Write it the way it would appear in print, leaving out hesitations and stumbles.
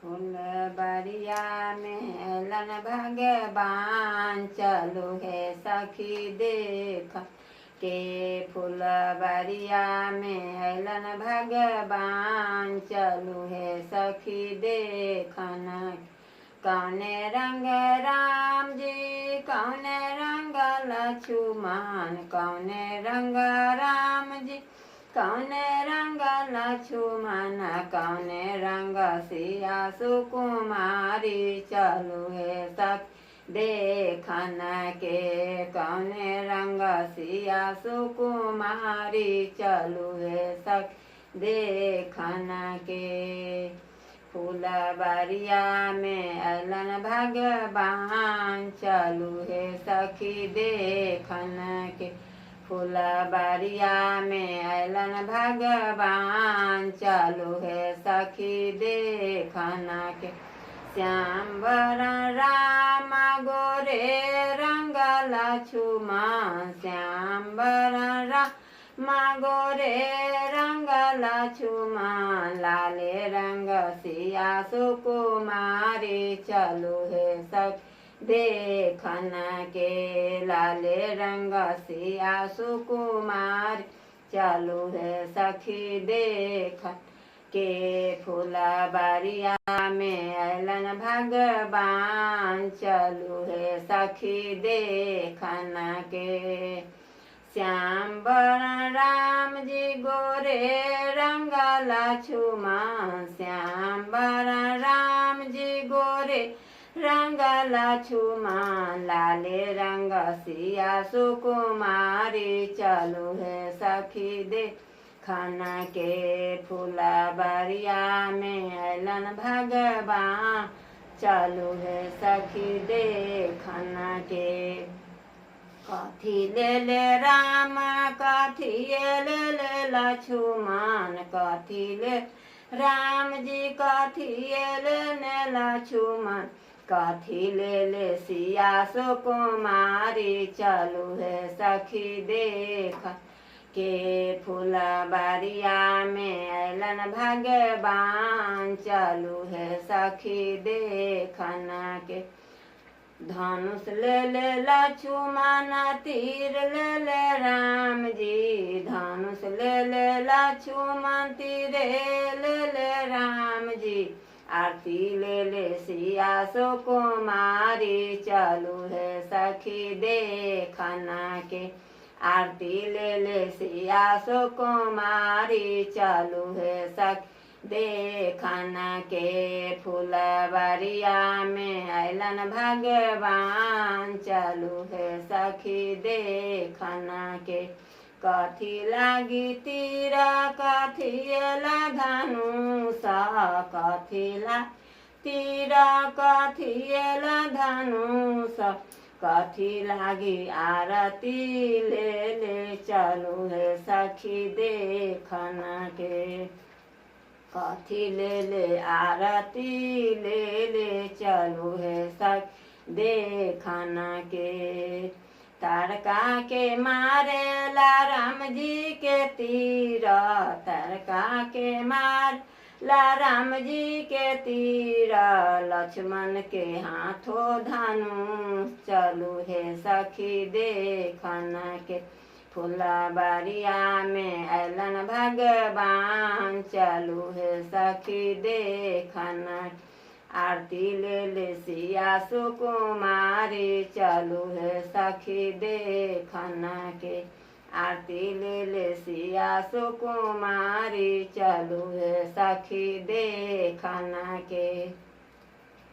फुलबरिया में अलन भगवान चलो है सखी देख के। फुलबरिया में अलन भगवान चलो है सखी देखन। कौने रंग राम जी कौने रंग लक्ष्मण कौने रंग राम जी कौने रंग लक्ष्मण कौने रंग सिया सुकुमारी चलो है सख देखन के। कौने रंग सिया सुकुमारी चलो है सख देखन के। फुलबरिया में अलन भगवान चलो है सखी देखन के। फुलबरिया में अलन भगवान चलो है सखी देखन के। श्याम वरण राम गोरे रंग लक्ष्मण श्याम वरण राम गोरे रंग लक्ष्मण लाले रंग सिया सुकुमारी चलो है सख देखन के। लाले रंग सिया सुकुमार चलो है सखी देखन के। फुलबरिया में अलन भगवान चलो है सखी देखन के। श्याम वरण राम जी गोरे रंग लक्ष्मण श्याम वरण राम जी गोरे रंग लक्ष्मण लाले रंग सिया सुकुमारी चलो है सखी देखन के। फुलबरिया में अलन भगवान चलो है सखी देखन के। कथी ले ले राम कथी ले ले लक्ष्मण कथी ले राम जी कथी ले ले लक्ष्मण कथी ले ले सिया सुकुमारी चलो है सखी देख के। फुलबरिया में अलन भगवान चलो है सखी देखन के। धनुष ले ले लक्ष्मण तीर ले ले राम जी धनुष ले ले लक्ष्मण तीर ले ले राम जी। आरती ले ले सिया सुकुमारी चलो है सखी देखन के। आरती ले ले सिया सुकुमारी चलो है सखी देखन के। फुलबरिया में अलन भगवान चलो है सखी देखन के। कथी लागी तीर कथी ला धनुष कथी ला तीर कथी ला धनुष कथी लागी आरती ले ले चलो है सखी देखन के। कथी ले ले आरती ले ले चलो है सख देखन के। तारका के मारे ला राम जी के तीर तारका के मार ला राम जी के तीर लक्ष्मण के हाथों धनुष चलो है सखी देखन के। फुलबरिया में अलन भगवान चलो है सखी देखन। आरती ले ले सिया सुकुमारी चलो है सखी देखन के। आरती ले ले सिया सुकुमारी चलो है सखी देखन के।